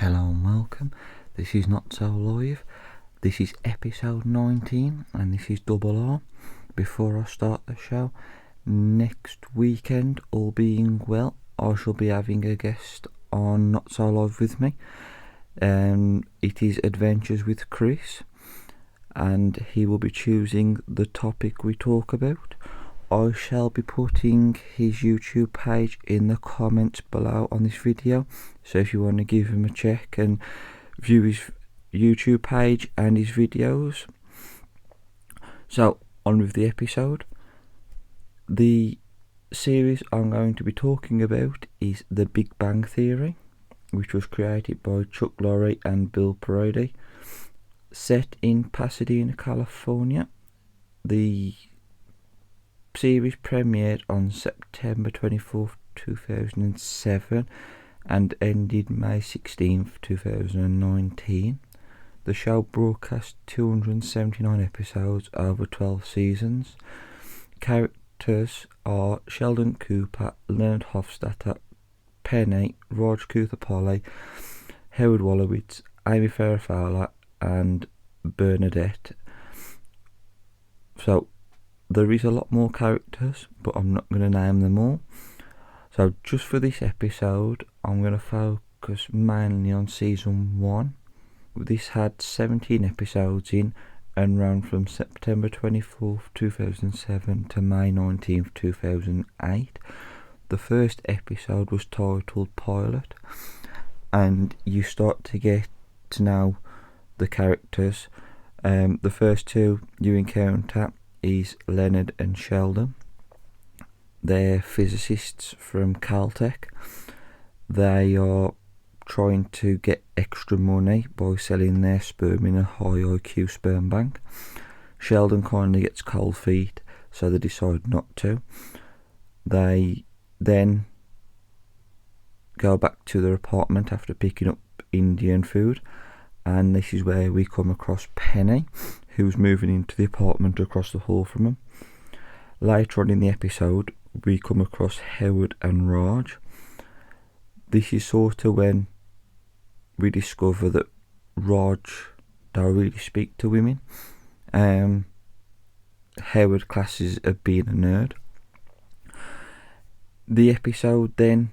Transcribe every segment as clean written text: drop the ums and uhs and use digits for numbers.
Hello and welcome. This is Not So Live. This is episode 19 and this is Double R. Before I start the show, next weekend, all being well, I shall be having a guest on Not So Live with me. It is Adventures with Chris, and he will be choosing the topic we talk about. I shall be putting his YouTube page in the comments below on this video, so if you want to give him a check and view his YouTube page and his videos. So, on with the episode. The series I'm going to be talking about is The Big Bang Theory, which was created by Chuck Lorre and Bill Peretti. Set in Pasadena, California, the series premiered on September 24th, 2007 and ended May 16th, 2019. The show broadcast 279 episodes over 12 seasons. Characters are Sheldon Cooper, Leonard Hofstadter, Penny, Raj Kuthapalli, Howard Wolowitz, Amy Farrah Fowler and Bernadette. So there is a lot more characters, but I'm not going to name them all. So just for this episode, I'm going to focus mainly on season 1. This had 17 episodes in and ran from September 24th, 2007 to May 19th, 2008. The first episode was titled Pilot, and you start to get to know the characters. The first two you encounter is Leonard and Sheldon. They're physicists from Caltech. They are trying to get extra money by selling their sperm in a high IQ sperm bank. Sheldon kindly gets cold feet, so they decide not to. They then go back to their apartment after picking up Indian food, and this is where we come across Penny, who's moving into the apartment across the hall from him. Later on in the episode, we come across Howard and Raj. This is sort of when we discover that Raj don't really speak to women. Howard classes as being a nerd. The episode then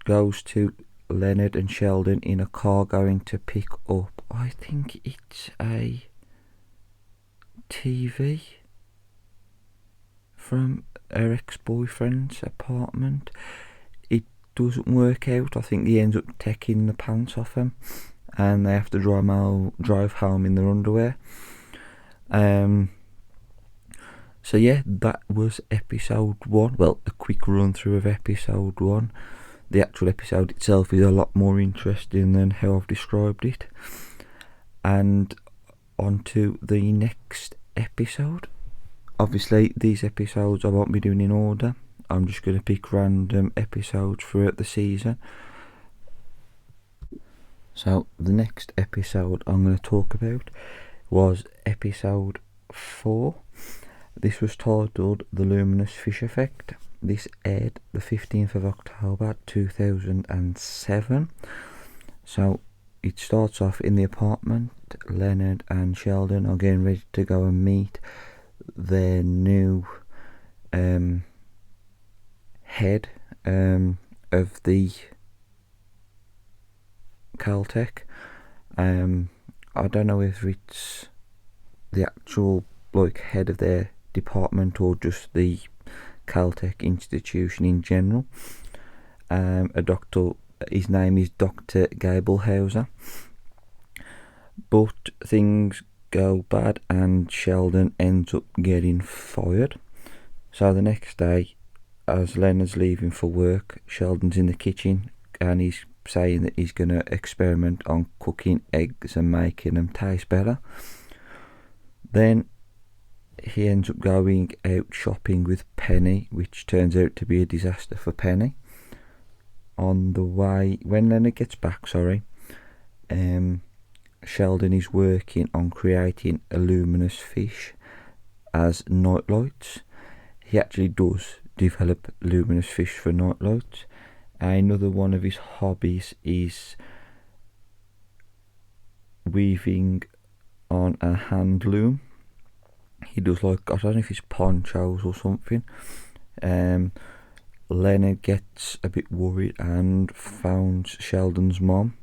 goes to Leonard and Sheldon in a car going to pick up, I think it's a TV from her ex-boyfriend's apartment. It doesn't work out. I think he ends up taking the pants off him and they have to drive home in their underwear. So yeah, that was episode 1. Well, a quick run through of episode 1. The actual episode itself is a lot more interesting than how I've described it. And on to the next episode. Obviously, these episodes I won't be doing in order. I'm just going to pick random episodes throughout the season. So, the next episode I'm going to talk about was episode 4. This was titled The Luminous Fish Effect. This aired the 15th of October 2007. So it starts off in the apartment. Leonard and Sheldon are getting ready to go and meet their new head of the Caltech. I don't know if it's the actual head of their department or just the Caltech institution in general. A doctor, his name is Dr. Gabelhauser. But things go bad and Sheldon ends up getting fired. So the next day, as Leonard's leaving for work, Sheldon's in the kitchen and he's saying that he's going to experiment on cooking eggs and making them taste better. Then he ends up going out shopping with Penny, which turns out to be a disaster for Penny. On the way, when Leonard gets back, Sheldon is working on creating a luminous fish as nightlights. He actually does develop luminous fish for nightlights, Another one of his hobbies is weaving on a hand loom. He does, like, I don't know if it's ponchos or something. Leonard gets a bit worried and phones Sheldon's mom.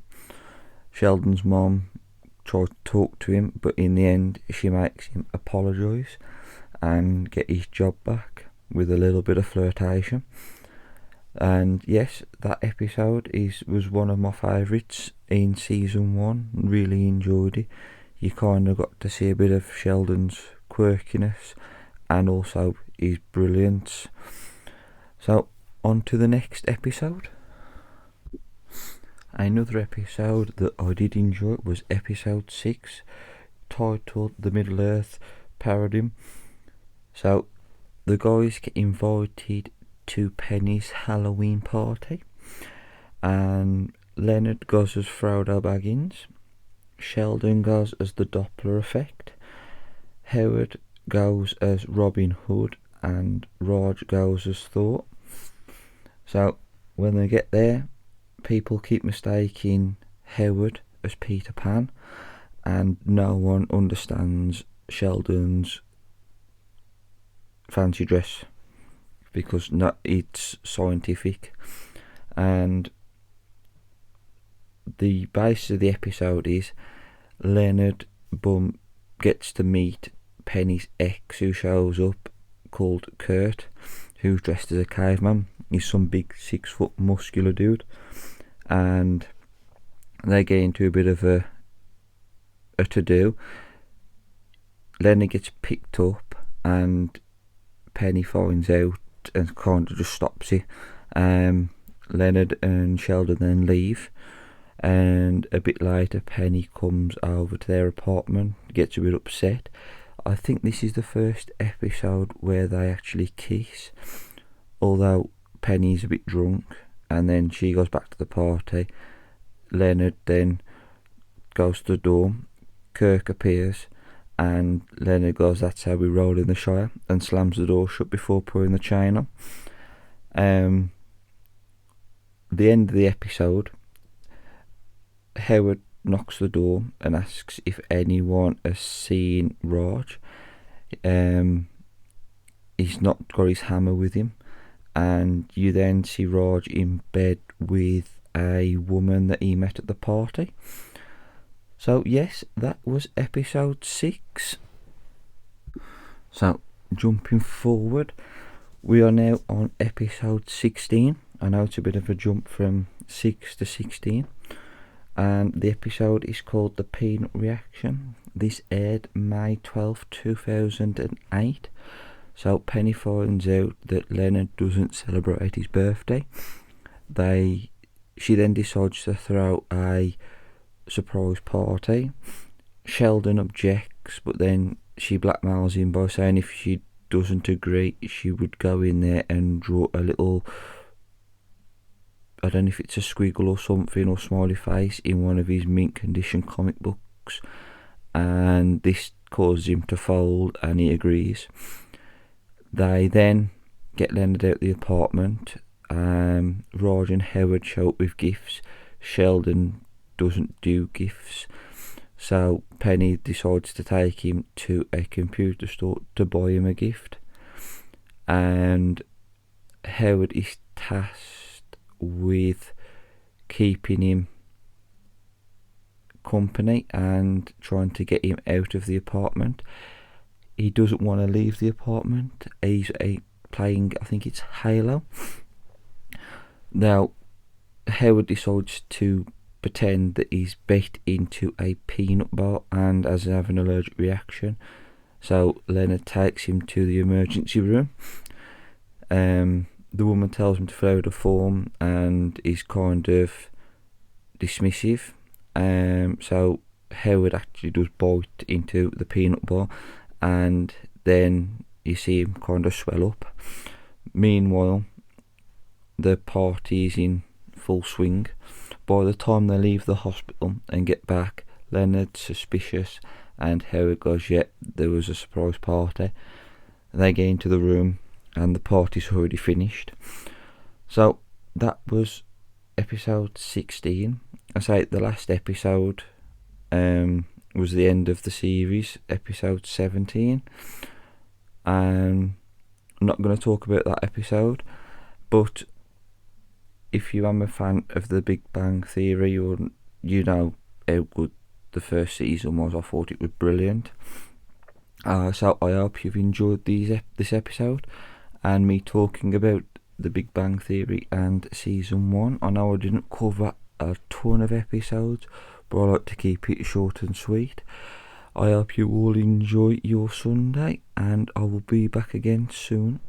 Sheldon's mom tries to talk to him, but in the end she makes him apologise and get his job back with a little bit of flirtation. And yes, that episode was one of my favourites in season 1. Really enjoyed it. You kind of got to see a bit of Sheldon's quirkiness and also his brilliance. So on to the next episode. Another episode that I did enjoy was episode 6, titled The Middle Earth Paradigm. So the guys get invited to Penny's Halloween party, and Leonard goes as Frodo Baggins, Sheldon goes as the Doppler effect, Howard goes as Robin Hood, and Raj goes as Thor. So when they get there, people keep mistaking Howard as Peter Pan, and no one understands Sheldon's fancy dress because it's scientific. And the base of the episode is Leonard gets to meet Penny's ex, who shows up, called Kurt, who's dressed as a caveman. He's some big 6 foot muscular dude, and they get into a bit of a to-do. Leonard gets picked up and Penny finds out and kind of just stops it. Leonard and Sheldon then leave, and a bit later Penny comes over to their apartment, gets a bit upset. I think this is the first episode where they actually kiss, although Penny's a bit drunk, and then she goes back to the party. Leonard then goes to the door, Kirk appears, and Leonard goes, "That's how we roll in the Shire," and slams the door shut before pulling the chain on. The end of the episode, Howard knocks the door and asks if anyone has seen Raj. He's not got his hammer with him, and you then see Raj in bed with a woman that he met at the party. So yes, that was episode 6. So jumping forward, we are now on episode 16. I know it's a bit of a jump from 6 to 16. And the episode is called The Peanut Reaction. This aired May 12, 2008. So Penny finds out that Leonard doesn't celebrate his birthday. She then decides to throw a surprise party. Sheldon objects, but then she blackmails him by saying if she doesn't agree, she would go in there and draw a little, I don't know if it's a squiggle or something, or smiley face in one of his mint condition comic books, and this causes him to fold, and he agrees. They then get Leonard out of the apartment. Raj and Howard show up with gifts. Sheldon doesn't do gifts, so Penny decides to take him to a computer store to buy him a gift, and Howard is tasked with keeping him company and trying to get him out of the apartment. He doesn't want to leave the apartment. He's playing, I think it's Halo. Now Howard decides to pretend that he's bit into a peanut bar and has an allergic reaction, so Leonard takes him to the emergency room. The woman tells him to fill out a form and is kind of dismissive. So Howard actually does bite into the peanut bar, and then you see him kind of swell up. Meanwhile, the party is in full swing. By the time they leave the hospital and get back, Leonard's suspicious, and Howard goes, "Yeah, there was a surprise party." They get into the room and the party's already finished. So that was episode 16. I say the last episode was the end of the series, episode 17. I'm not going to talk about that episode, but if you am a fan of the Big Bang Theory, you know how good the first season was. I thought it was brilliant. So I hope you've enjoyed this episode and me talking about the Big Bang Theory and season 1. I know I didn't cover a ton of episodes, but I like to keep it short and sweet. I hope you all enjoy your Sunday, and I will be back again soon.